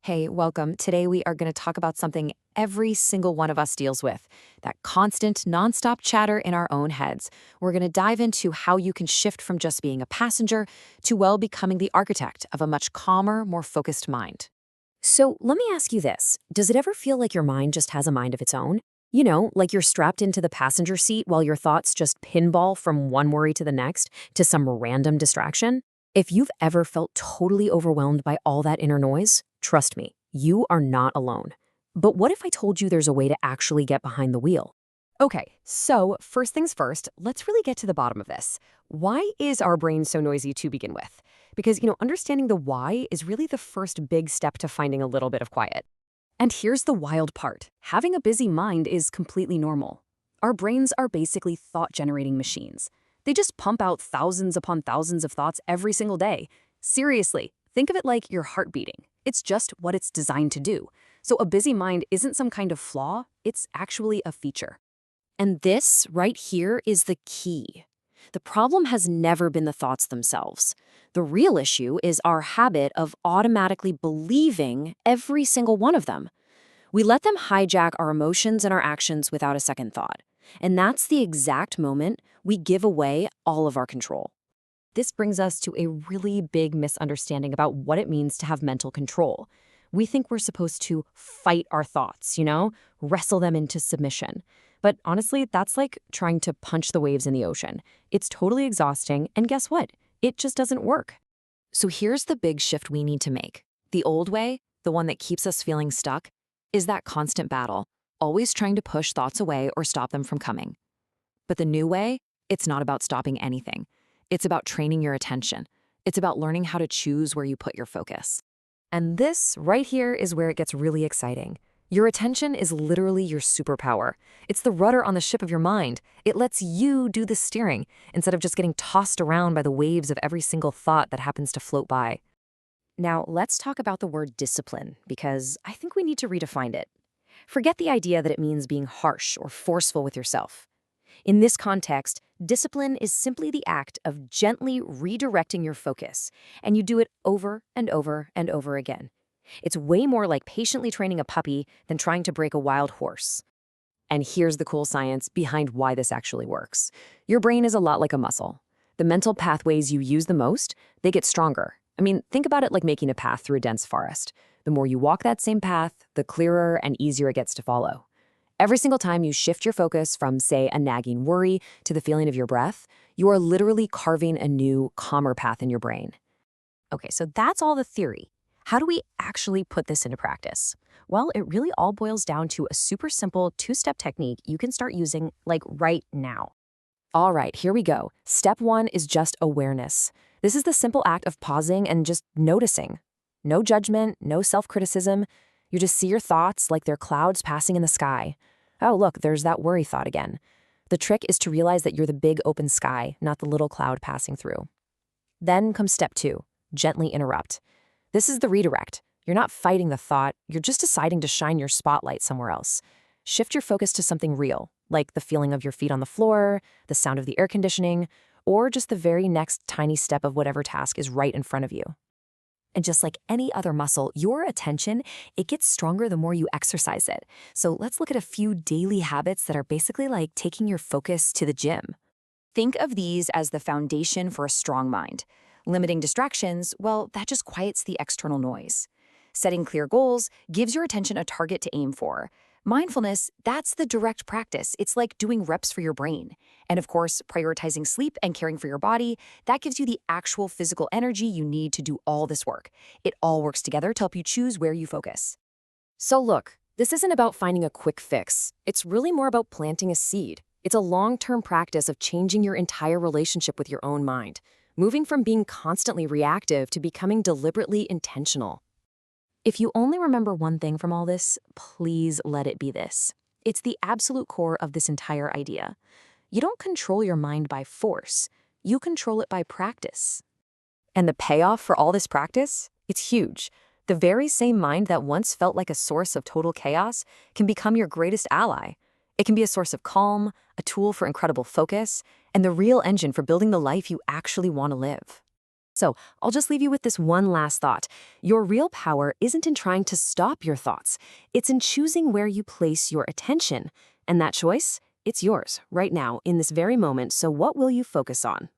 Hey, welcome. Today we are going to talk about something every single one of us deals with, that constant, nonstop chatter in our own heads. We're going to dive into how you can shift from just being a passenger to, well, becoming the architect of a much calmer, more focused mind. So let me ask you this. Does it ever feel like your mind just has a mind of its own? You know, like you're strapped into the passenger seat while your thoughts just pinball from one worry to the next to some random distraction? If you've ever felt totally overwhelmed by all that inner noise, trust me, you are not alone. But what if I told you there's a way to actually get behind the wheel? Okay, so first things first, let's really get to the bottom of this. Why is our brain so noisy to begin with? Because, understanding the why is really the first big step to finding a little bit of quiet. And here's the wild part. Having a busy mind is completely normal. Our brains are basically thought-generating machines. They just pump out thousands upon thousands of thoughts every single day. Seriously, think of it like your heart beating. It's just what it's designed to do. So a busy mind isn't some kind of flaw, it's actually a feature. And this right here is the key. The problem has never been the thoughts themselves. The real issue is our habit of automatically believing every single one of them. We let them hijack our emotions and our actions without a second thought. And that's the exact moment we give away all of our control. This brings us to a really big misunderstanding about what it means to have mental control. We think we're supposed to fight our thoughts, wrestle them into submission. But honestly, that's like trying to punch the waves in the ocean. It's totally exhausting, and guess what? It just doesn't work. So here's the big shift we need to make. The old way, the one that keeps us feeling stuck, is that constant battle, always trying to push thoughts away or stop them from coming. But the new way, it's not about stopping anything. It's about training your attention. It's about learning how to choose where you put your focus. And this right here is where it gets really exciting. Your attention is literally your superpower. It's the rudder on the ship of your mind. It lets you do the steering instead of just getting tossed around by the waves of every single thought that happens to float by. Now, let's talk about the word discipline, because I think we need to redefine it. Forget the idea that it means being harsh or forceful with yourself. In this context, discipline is simply the act of gently redirecting your focus, and you do it over and over and over again. It's way more like patiently training a puppy than trying to break a wild horse. And here's the cool science behind why this actually works. Your brain is a lot like a muscle. The mental pathways you use the most, they get stronger. I mean, think about it like making a path through a dense forest. The more you walk that same path, the clearer and easier it gets to follow. Every single time you shift your focus from, say, a nagging worry to the feeling of your breath, you are literally carving a new, calmer path in your brain. Okay, so that's all the theory. How do we actually put this into practice? Well, it really all boils down to a super simple two-step technique you can start using, like right now. All right, here we go. Step one is just awareness. This is the simple act of pausing and just noticing. No judgment, no self-criticism. You just see your thoughts like they're clouds passing in the sky. Oh, look, there's that worry thought again. The trick is to realize that you're the big open sky, not the little cloud passing through. Then comes step two, gently interrupt. This is the redirect. You're not fighting the thought, you're just deciding to shine your spotlight somewhere else. Shift your focus to something real, like the feeling of your feet on the floor, the sound of the air conditioning, or just the very next tiny step of whatever task is right in front of you. And just like any other muscle, your attention, it gets stronger the more you exercise it. So let's look at a few daily habits that are basically like taking your focus to the gym. Think of these as the foundation for a strong mind. Limiting distractions, well, that just quiets the external noise. Setting clear goals gives your attention a target to aim for. Mindfulness, that's the direct practice. It's like doing reps for your brain. And of course, prioritizing sleep and caring for your body, that gives you the actual physical energy you need to do all this work. It all works together to help you choose where you focus. So look, this isn't about finding a quick fix. It's really more about planting a seed. It's a long-term practice of changing your entire relationship with your own mind, moving from being constantly reactive to becoming deliberately intentional. If you only remember one thing from all this, please let it be this. It's the absolute core of this entire idea. You don't control your mind by force. You control it by practice. And the payoff for all this practice? It's huge. The very same mind that once felt like a source of total chaos can become your greatest ally. It can be a source of calm, a tool for incredible focus, and the real engine for building the life you actually want to live. So, I'll just leave you with this one last thought. Your real power isn't in trying to stop your thoughts, it's in choosing where you place your attention. And that choice, it's yours right now in this very moment. So, what will you focus on?